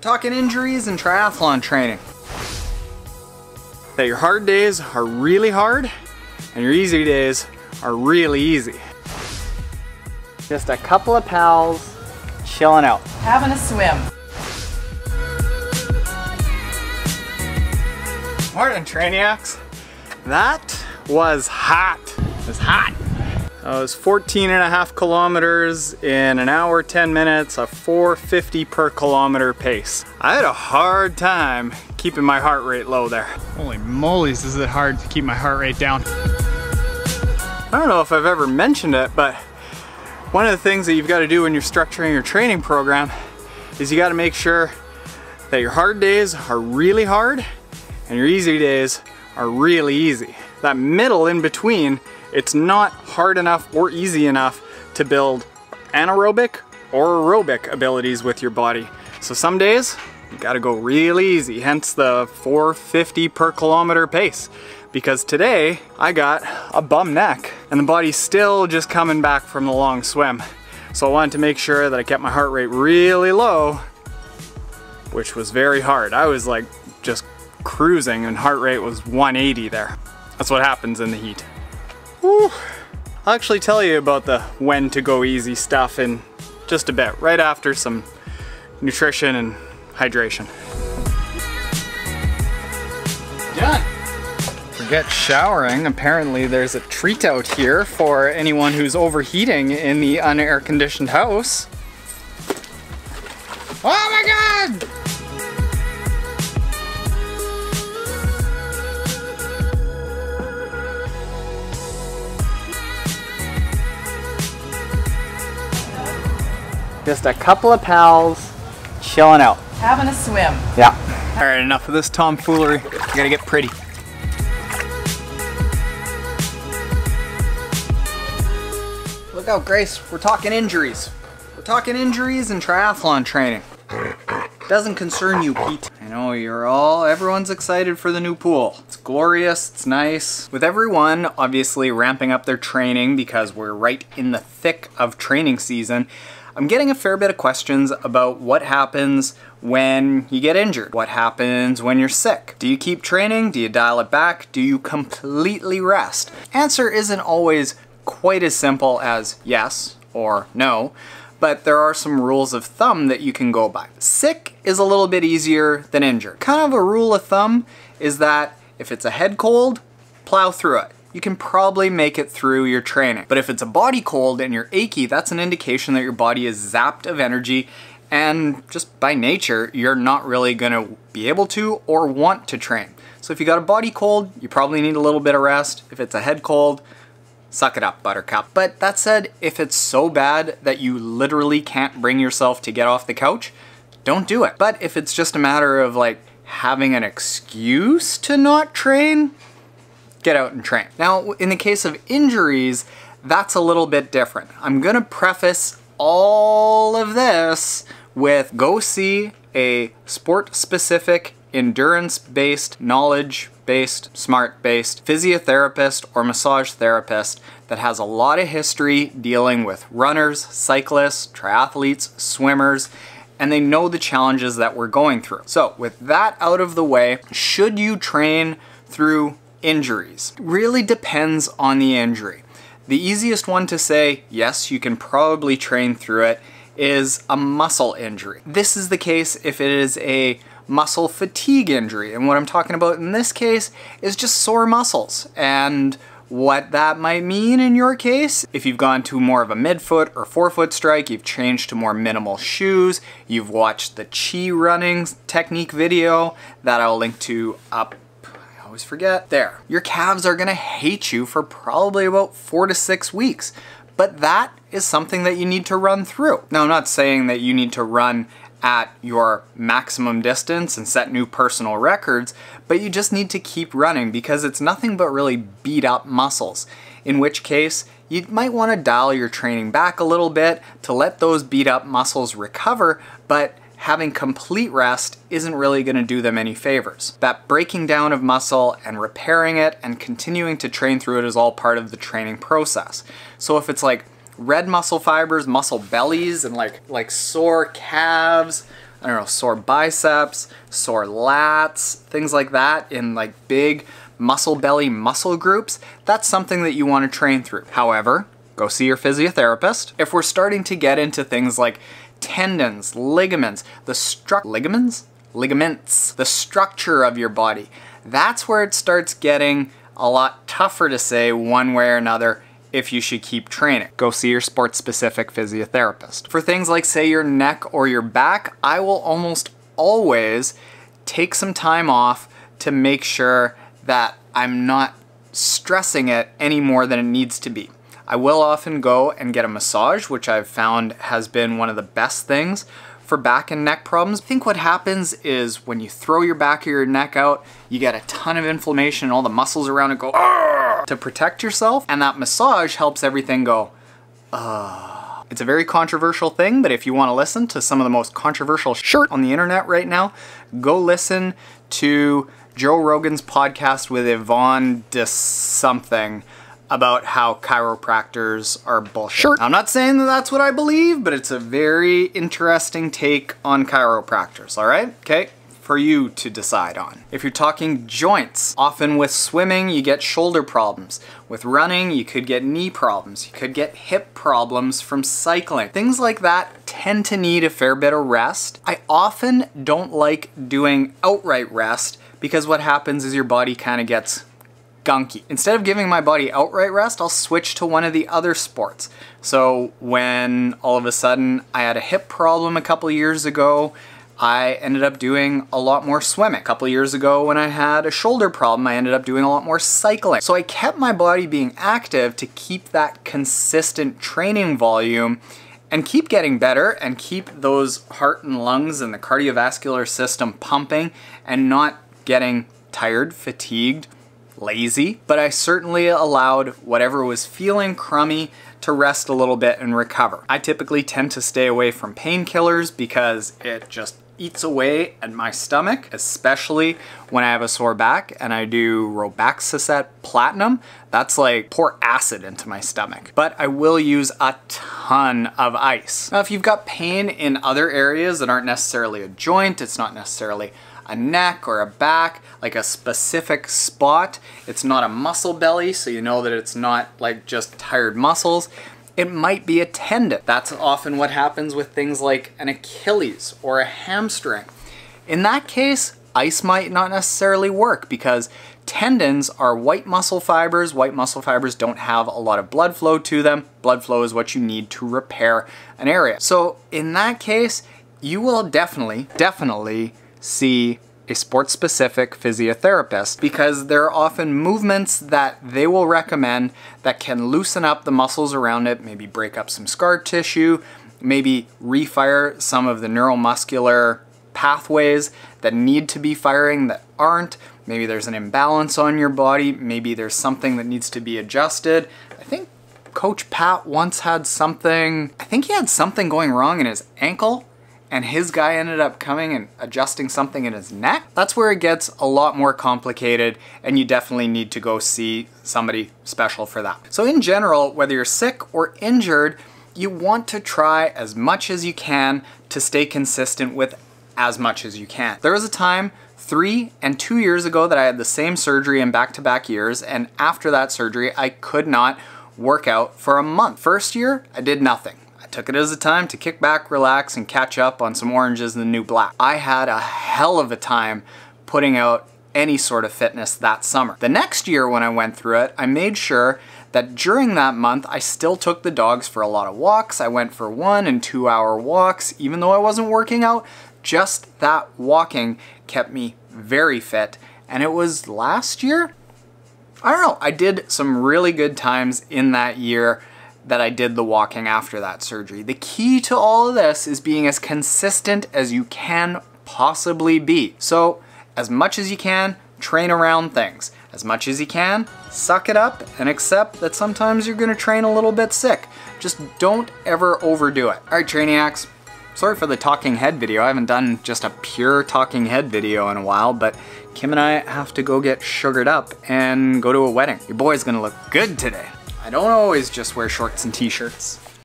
We're talking injuries and triathlon training. That your hard days are really hard and your easy days are really easy. Just a couple of pals chilling out. Having a swim. Morning, Trainiacs. That was hot. It was hot. It was 14.5 kilometers in an hour, 10 minutes, a 450 per kilometer pace. I had a hard time keeping my heart rate low there. Holy moly's, is it hard to keep my heart rate down. I don't know if I've ever mentioned it, but one of the things that you've got to do when you're structuring your training program is you got to make sure that your hard days are really hard and your easy days are really easy. That middle in between, it's not hard enough or easy enough to build anaerobic or aerobic abilities with your body. So some days, you gotta go really easy, hence the 450 per kilometer pace. Because today, I got a bum neck and the body's still just coming back from the long swim. So I wanted to make sure that I kept my heart rate really low, which was very hard. I was like just cruising and heart rate was 180 there. That's what happens in the heat. Whew. I'll actually tell you about the when to go easy stuff in just a bit, right after some nutrition and hydration. Done. Forget showering. Apparently there's a treat out here for anyone who's overheating in the unair conditioned house. Oh my God! Just a couple of pals chilling out. Having a swim. Yeah. All right, enough of this tomfoolery. I gotta get pretty. Look out, Grace. We're talking injuries. We're talking injuries and triathlon training. Doesn't concern you, Pete. I know everyone's excited for the new pool. It's glorious, it's nice. With everyone obviously ramping up their training because we're right in the thick of training season, I'm getting a fair bit of questions about what happens when you get injured. What happens when you're sick? Do you keep training? Do you dial it back? Do you completely rest? Answer isn't always quite as simple as yes or no, but there are some rules of thumb that you can go by. Sick is a little bit easier than injured. Kind of a rule of thumb is that if it's a head cold, plow through it. You can probably make it through your training. But if it's a body cold and you're achy, that's an indication that your body is zapped of energy and just by nature, you're not really gonna be able to or want to train. So if you got a body cold, you probably need a little bit of rest. If it's a head cold, suck it up, buttercup. But that said, if it's so bad that you literally can't bring yourself to get off the couch, don't do it. But if it's just a matter of like having an excuse to not train, get out and train. Now, in the case of injuries, that's a little bit different. I'm gonna preface all of this with go see a sport-specific, endurance-based, knowledge-based, smart-based physiotherapist or massage therapist that has a lot of history dealing with runners, cyclists, triathletes, swimmers, and they know the challenges that we're going through. So with that out of the way, should you train through injuries? Really depends on the injury. The easiest one to say, yes, you can probably train through it, is a muscle injury. This is the case if it is a muscle fatigue injury. And what I'm talking about in this case is just sore muscles. And what that might mean in your case, if you've gone to more of a midfoot or forefoot strike, you've changed to more minimal shoes, you've watched the chi running technique video that I'll link to up, I always forget, there. Your calves are gonna hate you for probably about 4 to 6 weeks, but that is something that you need to run through. Now, I'm not saying that you need to run at your maximum distance and set new personal records, but you just need to keep running because it's nothing but really beat up muscles. In which case, you might want to dial your training back a little bit to let those beat up muscles recover, but having complete rest isn't really going to do them any favors. That breaking down of muscle and repairing it and continuing to train through it is all part of the training process. So if it's like red muscle fibers, muscle bellies, and like sore calves, I don't know, sore biceps, sore lats, things like that in like big muscle belly muscle groups, that's something that you want to train through. However, go see your physiotherapist. If we're starting to get into things like tendons, ligaments, the structure of your body, that's where it starts getting a lot tougher to say one way or another if you should keep training. Go see your sport-specific physiotherapist. For things like, say, your neck or your back, I will almost always take some time off to make sure that I'm not stressing it any more than it needs to be. I will often go and get a massage, which I've found has been one of the best things for back and neck problems. I think what happens is when you throw your back or your neck out, you get a ton of inflammation and all the muscles around it go to protect yourself, and that massage helps everything go It's a very controversial thing, but if you want to listen to some of the most controversial shit on the internet right now, go listen to Joe Rogan's podcast with Yvonne de something about how chiropractors are bullshit. I'm not saying that that's what I believe, but it's a very interesting take on chiropractors, all right? Okay, for you to decide on. If you're talking joints, often with swimming, you get shoulder problems. With running, you could get knee problems. You could get hip problems from cycling. Things like that tend to need a fair bit of rest. I often don't like doing outright rest because what happens is your body kind of gets gunky. Instead of giving my body outright rest, I'll switch to one of the other sports. So when all of a sudden I had a hip problem a couple years ago, I ended up doing a lot more swimming. A couple years ago when I had a shoulder problem, I ended up doing a lot more cycling. So I kept my body being active to keep that consistent training volume and keep getting better and keep those heart and lungs and the cardiovascular system pumping and not getting tired, fatigued, lazy, but I certainly allowed whatever was feeling crummy to rest a little bit and recover. I typically tend to stay away from painkillers because it just eats away at my stomach, especially when I have a sore back and I do Robaxacet Platinum. That's like pour acid into my stomach. But I will use a ton of ice. Now, if you've got pain in other areas that aren't necessarily a joint, it's not necessarily a neck or a back, like a specific spot. It's not a muscle belly, so you know that it's not like just tired muscles. It might be a tendon. That's often what happens with things like an Achilles or a hamstring. In that case, ice might not necessarily work because tendons are white muscle fibers. White muscle fibers don't have a lot of blood flow to them. Blood flow is what you need to repair an area. So in that case, you will definitely see a sport-specific physiotherapist because there are often movements that they will recommend that can loosen up the muscles around it, maybe break up some scar tissue, maybe refire some of the neuromuscular pathways that need to be firing that aren't. Maybe there's an imbalance on your body, maybe there's something that needs to be adjusted. I think Coach Pat once had something, I think he had something going wrong in his ankle, and his guy ended up coming and adjusting something in his neck. That's where it gets a lot more complicated, and you definitely need to go see somebody special for that. So in general, whether you're sick or injured, you want to try as much as you can to stay consistent with as much as you can. There was a time 3 and 2 years ago that I had the same surgery in back-to-back years, and after that surgery, I could not work out for a month. First year, I did nothing. Took it as a time to kick back, relax, and catch up on some Orange Is the New Black. I had a hell of a time putting out any sort of fitness that summer. The next year when I went through it, I made sure that during that month, I still took the dogs for a lot of walks. I went for 1 and 2 hour walks, even though I wasn't working out. Just that walking kept me very fit. And it was last year? I don't know, I did some really good times in that year that I did the walking after that surgery. The key to all of this is being as consistent as you can possibly be. So as much as you can, train around things. As much as you can, suck it up and accept that sometimes you're gonna train a little bit sick. Just don't ever overdo it. All right, Trainiacs, sorry for the talking head video. I haven't done just a pure talking head video in a while, but Kim and I have to go get sugared up and go to a wedding. Your boy's gonna look good today. I don't always just wear shorts and t-shirts.